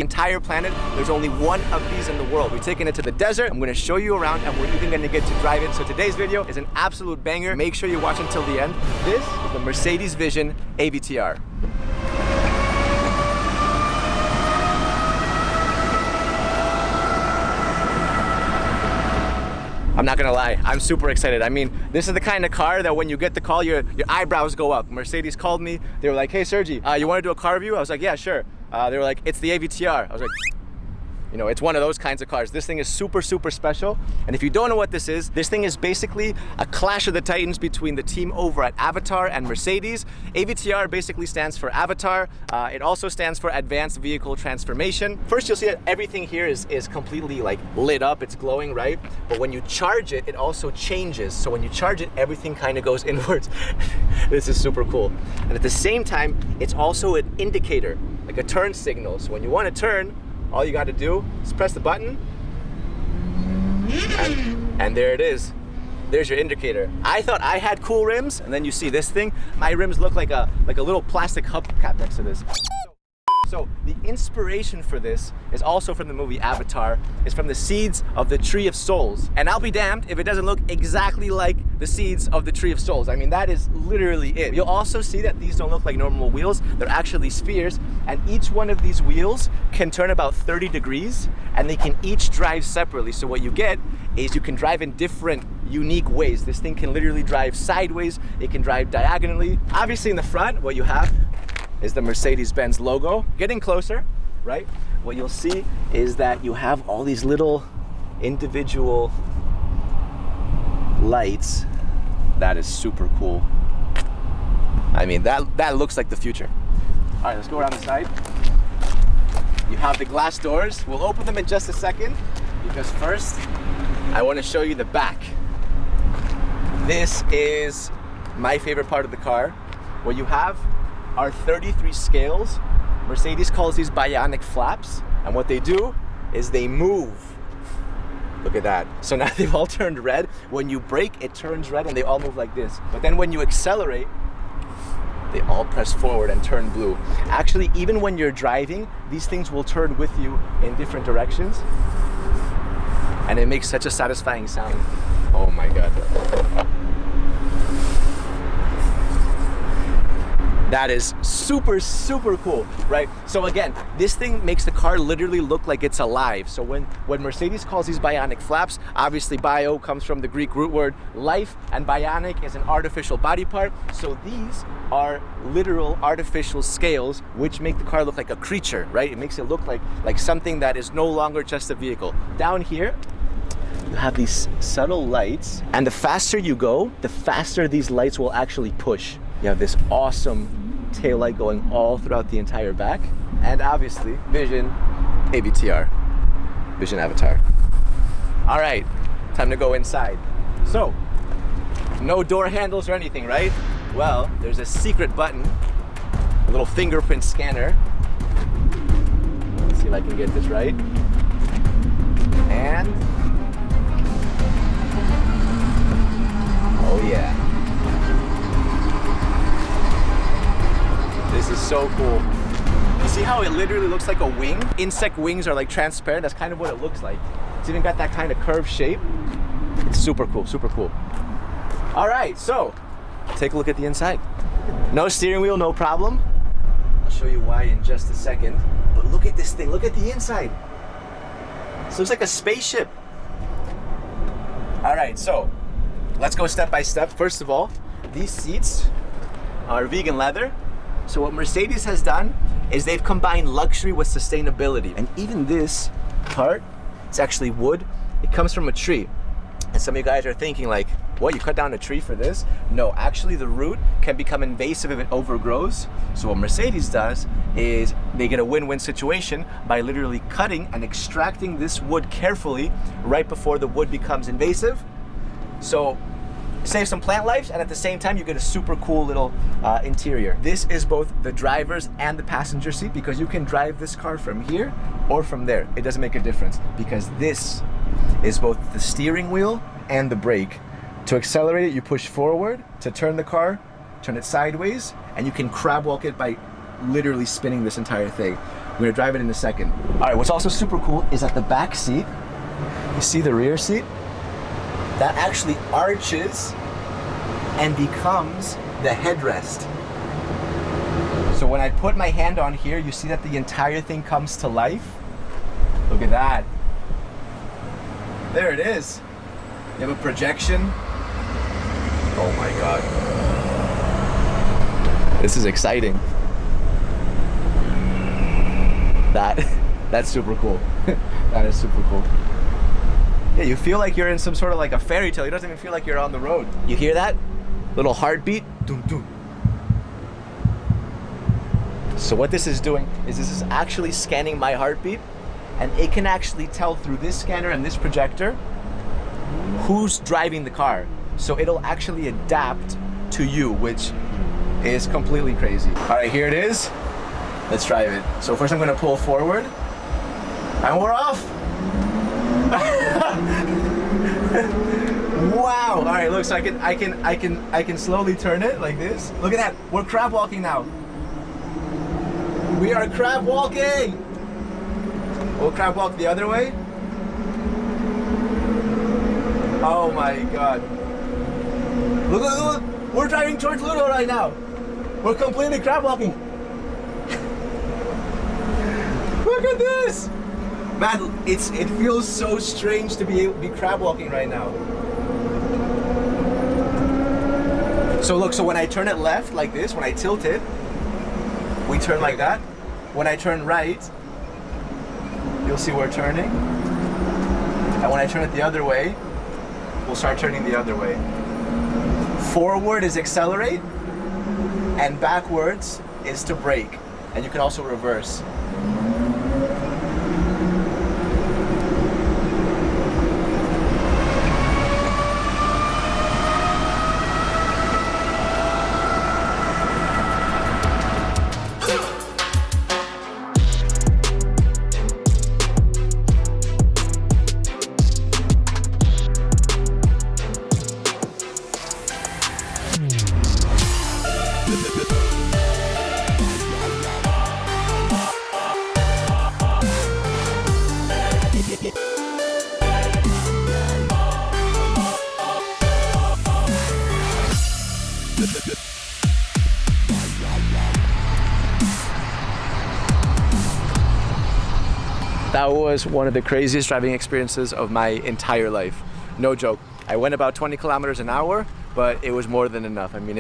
the entire planet, there's only one of these in the world. We've taken it to the desert. I'm gonna show you around, and we're even gonna get to drive it. So today's video is an absolute banger. Make sure you watch until the end. This is the Mercedes Vision AVTR. I'm not gonna lie, I'm super excited. I mean, this is the kind of car that when you get the call, your eyebrows go up. Mercedes called me. They were like, hey Sergi, you wanna do a car review? I was like, yeah, sure. They were like, it's the AVTR. I was like, you know, it's one of those kinds of cars. This thing is super, super special. And if you don't know what this thing is basically a clash of the titans between the team over at Avatar and Mercedes. AVTR basically stands for Avatar. It also stands for Advanced Vehicle Transformation. First, you'll see that everything here is completely like lit up, it's glowing, right? But when you charge it, it also changes. So when you charge it, everything kind of goes inwards. This is super cool. And at the same time, it's also an indicator, like a turn signal. So when you want to turn, all you got to do is press the button, and there it is. There's your indicator. I thought I had cool rims, and then you see this thing. My rims look like a little plastic hubcap next to this. So the inspiration for this is also from the movie Avatar. It's from the seeds of the Tree of Souls. And I'll be damned if it doesn't look exactly like the seeds of the Tree of Souls. I mean, that is literally it. You'll also see that these don't look like normal wheels. They're actually spheres. And each one of these wheels can turn about 30 degrees, and they can each drive separately. So what you get is you can drive in different unique ways. This thing can literally drive sideways. It can drive diagonally. Obviously in the front, what you have is the Mercedes-Benz logo. Getting closer, right? What you'll see is that you have all these little individual lights. That is super cool. I mean, that looks like the future. All right, let's go around the side. You have the glass doors. We'll open them in just a second, because first, I want to show you the back. This is my favorite part of the car. What you have are 33 scales. Mercedes calls these bionic flaps, and what they do is they move. Look at that. So now they've all turned red. When you brake, it turns red and they all move like this. But then when you accelerate, they all press forward and turn blue. Actually, even when you're driving, these things will turn with you in different directions, and it makes such a satisfying sound. Oh my God. That is super, super cool, right? So again, this thing makes the car literally look like it's alive. So when Mercedes calls these bionic flaps, obviously bio comes from the Greek root word life, and bionic is an artificial body part. So these are literal artificial scales, which make the car look like a creature, right? It makes it look like something that is no longer just a vehicle. Down here, you have these subtle lights, and the faster you go, the faster these lights will actually push. You have this awesome tail light going all throughout the entire back, and obviously Vision AVTR, Vision Avatar. All right, time to go inside. So, no door handles or anything, right? Well, there's a secret button, a little fingerprint scanner. Let's see if I can get this right. And, oh yeah. This is so cool. You see how it literally looks like a wing? Insect wings are like transparent. That's kind of what it looks like. It's even got that kind of curved shape. It's super cool, super cool. All right, so take a look at the inside. No steering wheel, no problem. I'll show you why in just a second. But look at this thing, look at the inside. This looks like a spaceship. All right, so let's go step by step. First of all, these seats are vegan leather. So what Mercedes has done is they've combined luxury with sustainability. And even this part, it's actually wood. It comes from a tree. And some of you guys are thinking like, what, you cut down a tree for this? No, actually the root can become invasive if it overgrows. So what Mercedes does is they get a win-win situation by literally cutting and extracting this wood carefully right before the wood becomes invasive. So save some plant lives, and at the same time you get a super cool little interior. This is both the driver's and the passenger seat, because you can drive this car from here or from there. It doesn't make a difference, because this is both the steering wheel and the brake. To accelerate it, you push forward. To turn the car, turn it sideways, and you can crab walk it by literally spinning this entire thing. We're gonna drive it in a second. All right, what's also super cool is at the back seat, you see the rear seat? That actually arches and becomes the headrest. So when I put my hand on here, you see that the entire thing comes to life? Look at that. There it is. You have a projection. Oh my God. This is exciting. That's super cool. That is super cool. Yeah, you feel like you're in some sort of like a fairy tale. You don't even feel like you're on the road. You hear that? Little heartbeat. Dum, dum. So what this is doing is this is actually scanning my heartbeat, and it can actually tell through this scanner and this projector who's driving the car. So it'll actually adapt to you, which is completely crazy. All right, here it is. Let's drive it. So first I'm gonna pull forward, and we're off. Wow. All right, look, so I can slowly turn it like this. Look at that. We're crab walking now. We are crab walking. We'll crab walk the other way. Oh my God. Look, look, look. We're driving towards Ludo right now. We're completely crab walking. Look at this. Man, it feels so strange to be crab walking right now. So look, so when I turn it left like this, when I tilt it, we turn like that. When I turn right, you'll see we're turning. And when I turn it the other way, we'll start turning the other way. Forward is accelerate, and backwards is to brake. And you can also reverse. That was one of the craziest driving experiences of my entire life. No joke. I went about 20 kilometers an hour, but it was more than enough. I mean,